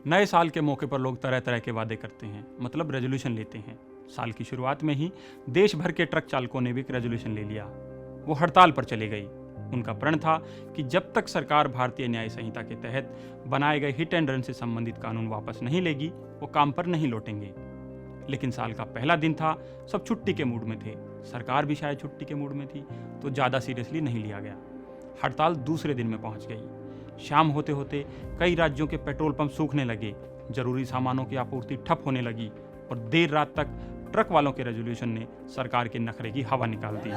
नए साल के मौके पर लोग तरह तरह के वादे करते हैं, मतलब रेजोल्यूशन लेते हैं। साल की शुरुआत में ही देश भर के ट्रक चालकों ने भी एक रेजोल्यूशन ले लिया। वो हड़ताल पर चले गई। उनका प्रण था कि जब तक सरकार भारतीय न्याय संहिता के तहत बनाए गए हिट एंड रन से संबंधित कानून वापस नहीं लेगी, वो काम पर नहीं लौटेंगे। लेकिन साल का पहला दिन था, सब छुट्टी के मूड में थे, सरकार भी शायद छुट्टी के मूड में थी, तो ज़्यादा सीरियसली नहीं लिया गया। हड़ताल दूसरे दिन में पहुंच गई। शाम होते होते कई राज्यों के पेट्रोल पंप सूखने लगे, जरूरी सामानों की आपूर्ति ठप होने लगी और देर रात तक ट्रक वालों के रेजोल्यूशन ने सरकार के नखरे की हवा निकाल दी।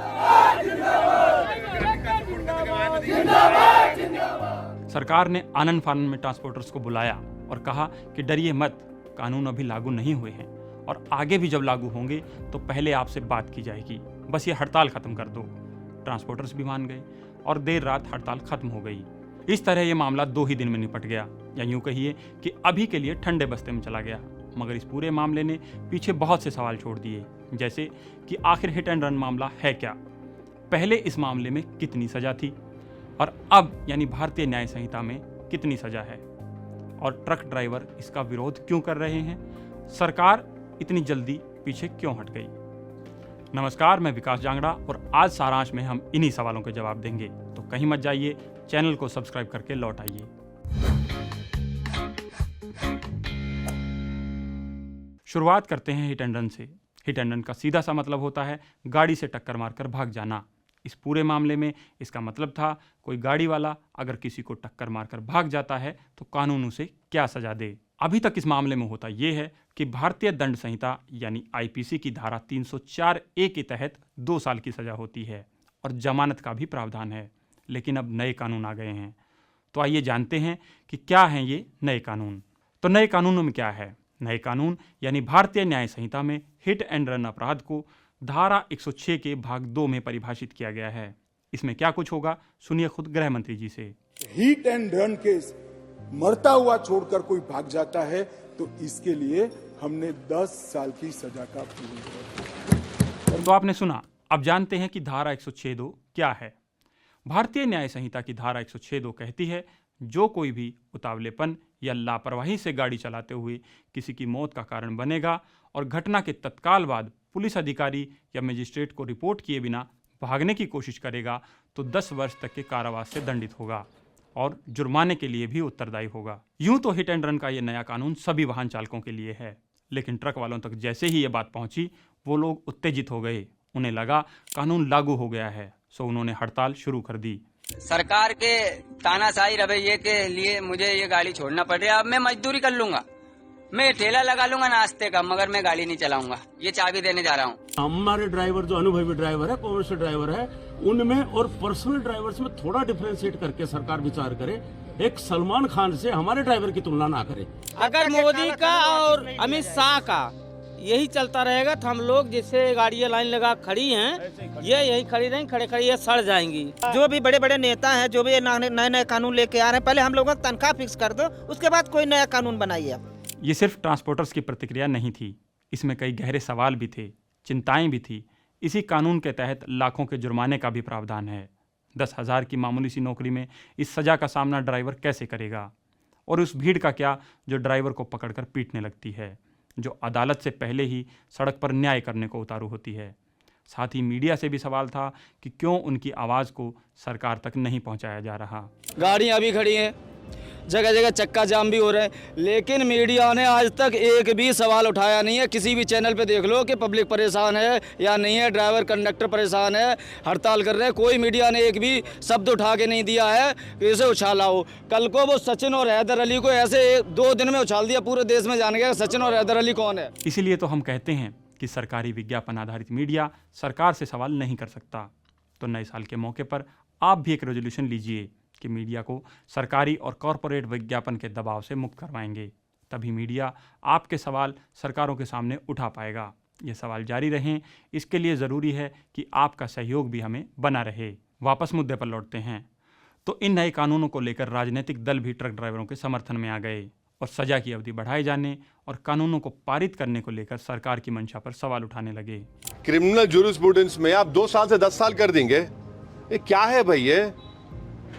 सरकार ने आनन फानन में ट्रांसपोर्टर्स को बुलाया और कहा कि डरिए मत, कानून अभी लागू नहीं हुए हैं और आगे भी जब लागू होंगे तो पहले आपसे बात की जाएगी, बस ये हड़ताल खत्म कर दो। ट्रांसपोर्टर्स भी मान गए और देर रात हड़ताल खत्म हो गई। इस तरह ये मामला 2 ही दिन में निपट गया, या यूं कहिए कि अभी के लिए ठंडे बस्ते में चला गया। मगर इस पूरे मामले ने पीछे बहुत से सवाल छोड़ दिए, जैसे कि आखिर हिट एंड रन मामला है क्या, पहले इस मामले में कितनी सजा थी और अब यानी भारतीय न्याय संहिता में कितनी सजा है, और ट्रक ड्राइवर इसका विरोध क्यों कर रहे हैं, सरकार इतनी जल्दी पीछे क्यों हट गई। नमस्कार, मैं विकास जांगड़ा और आज सारांश में हम इन्हीं सवालों के जवाब देंगे, तो कहीं मत जाइए, चैनल को सब्सक्राइब करके लौट आइए। शुरुआत करते हैं हिट एंड रन से। हिट एंड रन का सीधा सा मतलब होता है गाड़ी से टक्कर मारकर भाग जाना। इस पूरे मामले में इसका मतलब था कोई गाड़ी वाला अगर किसी को टक्कर मारकर भाग जाता है तो कानून उसे क्या सजा दे। अभी तक इस मामले में होता यह है कि भारतीय दंड संहिता यानी आईपीसी की धारा 304A के तहत 2 साल की सजा होती है और जमानत का भी प्रावधान है। लेकिन अब नए कानून आ गए हैं, तो आइए जानते हैं कि क्या हैं ये नए कानून। तो नए कानूनों में क्या है? नए कानून यानी भारतीय न्याय संहिता में हिट एंड रन अपराध को धारा 106 के भाग 2 में परिभाषित किया गया है। इसमें क्या कुछ होगा, सुनिए खुद गृह मंत्री जी से। हिट एंड रन केस मरता हुआ छोड़कर कोई भाग जाता है तो इसके लिए हमने 10 साल की सजा का प्रावधान। तो आपने सुना, अब जानते हैं कि धारा 106(2) क्या है। भारतीय न्याय संहिता की धारा 106(2) कहती है जो कोई भी उतावलेपन या लापरवाही से गाड़ी चलाते हुए किसी की मौत का कारण बनेगा और घटना के तत्काल बाद पुलिस अधिकारी या मजिस्ट्रेट को रिपोर्ट किए बिना भागने की कोशिश करेगा तो 10 वर्ष तक के कारावास से दंडित होगा और जुर्माने के लिए भी उत्तरदायी होगा। यूं तो हिट एंड रन का ये नया कानून सभी वाहन चालकों के लिए है, लेकिन ट्रक वालों तक जैसे ही ये बात पहुंची वो लोग उत्तेजित हो गए। उन्हें लगा कानून लागू हो गया है, सो उन्होंने हड़ताल शुरू कर दी। सरकार के तानाशाही रवैये के लिए मुझे ये गाड़ी छोड़ना पड़ रहा है। अब मैं मजदूरी कर लूंगा, मैं ठेला लगा लूंगा नाश्ते का, मगर मैं गाड़ी नहीं चलाऊंगा। ये चाबी देने जा रहा हूँ। हमारे ड्राइवर जो अनुभवी ड्राइवर है, कॉमर्शियल ड्राइवर है, उनमें और पर्सनल ड्राइवर्स में थोड़ा डिफरेंशिएट करके सरकार विचार करे। एक सलमान खान से हमारे ड्राइवर की तुलना ना करे। अगर मोदी का और अमित शाह का यही चलता रहेगा तो हम लोग जैसे गाड़ियाँ लाइन लगा खड़ी हैं, ये यही खड़ी रहेंगी, खड़े खड़े ये सड़ जाएंगी। जो भी बड़े बड़े नेता हैं, जो भी नए नए कानून लेके आ रहे हैं, पहले हम लोगों को तनख्वाह फिक्स कर दो, उसके बाद कोई नया कानून बनाइए। ये सिर्फ ट्रांसपोर्टर्स की प्रतिक्रिया नहीं थी, इसमें कई गहरे सवाल भी थे, चिंताएं भी थी। इसी कानून के तहत लाखों के जुर्माने का भी प्रावधान है। 10,000 की मामूली सी नौकरी में इस सजा का सामना ड्राइवर कैसे करेगा, और उस भीड़ का क्या जो ड्राइवर को पकड़कर पीटने लगती है, जो अदालत से पहले ही सड़क पर न्याय करने को उतारू होती है। साथ ही मीडिया से भी सवाल था कि क्यों उनकी आवाज़ को सरकार तक नहीं पहुंचाया जा रहा। गाड़ियाँ भी खड़ी हैं, जगह जगह चक्का जाम भी हो रहे हैं, लेकिन मीडिया ने आज तक एक भी सवाल उठाया नहीं है। किसी भी चैनल पे देख लो कि पब्लिक परेशान है या नहीं है, ड्राइवर कंडक्टर परेशान है, हड़ताल कर रहे हैं, कोई मीडिया ने एक भी शब्द उठा के नहीं दिया है कि इसे उछाला हो। कल को वो सचिन और हैदर अली को ऐसे 2 दिन में उछाल दिया, पूरे देश में जान गया सचिन और हैदर अली कौन है। इसीलिए तो हम कहते हैं कि सरकारी विज्ञापन आधारित मीडिया सरकार से सवाल नहीं कर सकता। तो नए साल के मौके पर आप भी एक रेजोल्यूशन लीजिए कि मीडिया को सरकारी और कॉरपोरेट विज्ञापन के दबाव से मुक्त करवाएंगे। तभी मीडिया आपके सवाल सरकारों के सामने उठा पाएगा। ये सवाल जारी रहें, इसके लिए ज़रूरी है कि आपका सहयोग भी हमें बना रहे। वापस मुद्दे पर लौटते हैं। तो इन नए कानूनों को लेकर राजनीतिक दल भी ट्रक ड्राइवरों के समर्थन में आ गए और सजा की अवधि बढ़ाए जाने और कानूनों को पारित करने को लेकर सरकार की मंशा पर सवाल उठाने लगे। क्रिमिनल जूरिस्प्रूडेंस में आप 2 साल से 10 साल कर देंगे, ये क्या है भाई? ये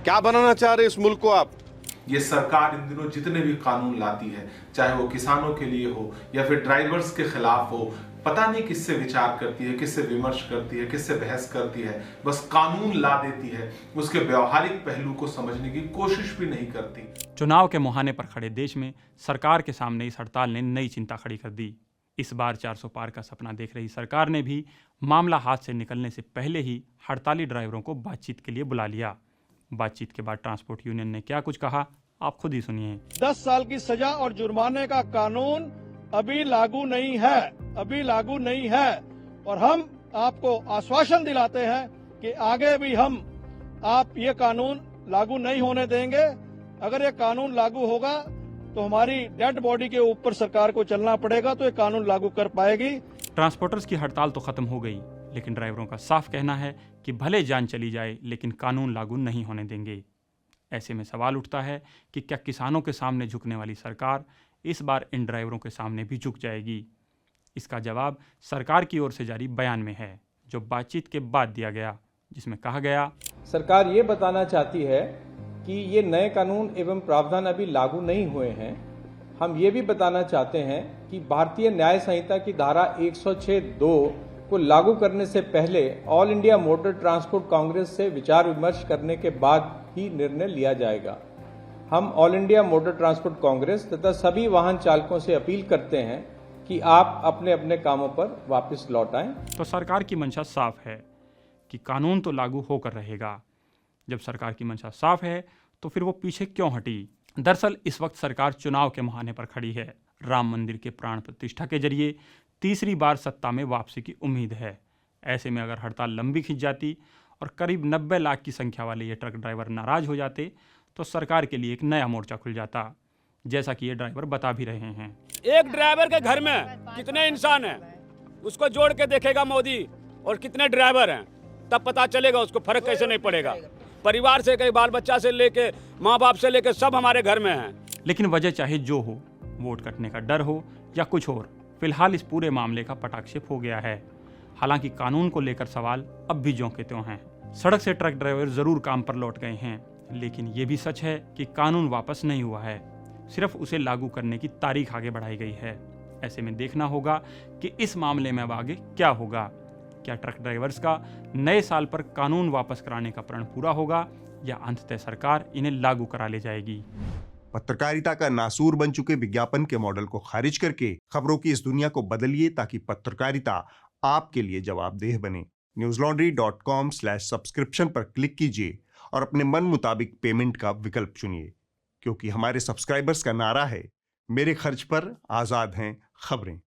क्या बनाना चाह रहे इस मुल्क को आप? ये सरकार इन दिनों जितने भी कानून लाती है, चाहे वो किसानों के लिए हो या फिर ड्राइवर्स के खिलाफ हो, पता नहीं किससे विचार करती है, किससे विमर्श करती है, किससे बहस करती है, बस कानून ला देती है, उसके व्यवहारिक पहलू को समझने की कोशिश भी नहीं करती। चुनाव के मुहाने पर खड़े देश में सरकार के सामने इस हड़ताल ने नई चिंता खड़ी कर दी। इस बार 400 पार का सपना देख रही सरकार ने भी मामला हाथ से निकलने से पहले ही हड़ताली ड्राइवरों को बातचीत के लिए बुला लिया। बातचीत के बाद ट्रांसपोर्ट यूनियन ने क्या कुछ कहा, आप खुद ही सुनिए। 10 साल की सजा और जुर्माने का कानून अभी लागू नहीं है, और हम आपको आश्वासन दिलाते हैं कि आगे भी हम आप ये कानून लागू नहीं होने देंगे। अगर ये कानून लागू होगा तो हमारी डेड बॉडी के ऊपर सरकार को चलना पड़ेगा, तो ये कानून लागू कर पाएगी। ट्रांसपोर्टर्स की हड़ताल तो खत्म हो गई, लेकिन ड्राइवरों का साफ कहना है कि भले जान चली जाए लेकिन कानून लागू नहीं होने देंगे। ऐसे में सवाल उठता है कि क्या किसानों के सामने झुकने वाली सरकार इस बार इन ड्राइवरों के सामने भी झुक जाएगी? इसका जवाब सरकार की ओर से जारी बयान में है, जो बातचीत के बाद दिया गया, जिसमें कहा गया, सरकार ये बताना चाहती है कि ये नए कानून एवं प्रावधान अभी लागू नहीं हुए हैं। हम ये भी बताना चाहते हैं कि भारतीय न्याय संहिता की धारा 106(2) को लागू करने से पहले all India motor transport Congress से विचार विमर्श करने के बाद ही निर्णय लिया जाएगा। हम all India motor transport Congress तथा सभी वाहन चालकों से अपील करते हैं कि आप अपने अपने कामों पर वापस लौट आएं। तो सरकार की मंशा साफ है कि कानून तो लागू होकर रहेगा। जब सरकार की मंशा साफ है तो फिर वो पीछे क्यों हटी? दरअसल इस वक्त सरकार चुनाव के मुहाने पर खड़ी है। राम मंदिर के प्राण प्रतिष्ठा के जरिए तीसरी बार सत्ता में वापसी की उम्मीद है। ऐसे में अगर हड़ताल लंबी खिंच जाती और करीब 90 लाख की संख्या वाले ये ट्रक ड्राइवर नाराज हो जाते तो सरकार के लिए एक नया मोर्चा खुल जाता, जैसा कि ये ड्राइवर बता भी रहे हैं। एक ड्राइवर के घर में कितने इंसान हैं, उसको जोड़ के देखेगा मोदी, और कितने ड्राइवर हैं, तब पता चलेगा उसको फर्क कैसे नहीं पड़ेगा। परिवार से, कई बाल बच्चा से लेके माँ बाप से लेके सब हमारे घर में हैं। लेकिन वजह चाहे जो हो, वोट कटने का डर हो या कुछ और, फिलहाल इस पूरे मामले का पटाक्षेप हो गया है। हालांकि कानून को लेकर सवाल अब भी ज्यों के त्यों हैं। सड़क से ट्रक ड्राइवर जरूर काम पर लौट गए हैं, लेकिन ये भी सच है कि कानून वापस नहीं हुआ है, सिर्फ उसे लागू करने की तारीख आगे बढ़ाई गई है। ऐसे में देखना होगा कि इस मामले में अब आगे क्या होगा। क्या ट्रक ड्राइवर्स का नए साल पर कानून वापस कराने का प्रण पूरा होगा या अंततः सरकार इन्हें लागू करा ले जाएगी? पत्रकारिता का नासूर बन चुके विज्ञापन के मॉडल को खारिज करके खबरों की इस दुनिया को बदलिए, ताकि पत्रकारिता आपके लिए जवाबदेह बने। newslaundry.com/subscription पर क्लिक कीजिए और अपने मन मुताबिक पेमेंट का विकल्प चुनिए, क्योंकि हमारे सब्सक्राइबर्स का नारा है, मेरे खर्च पर आजाद हैं खबरें।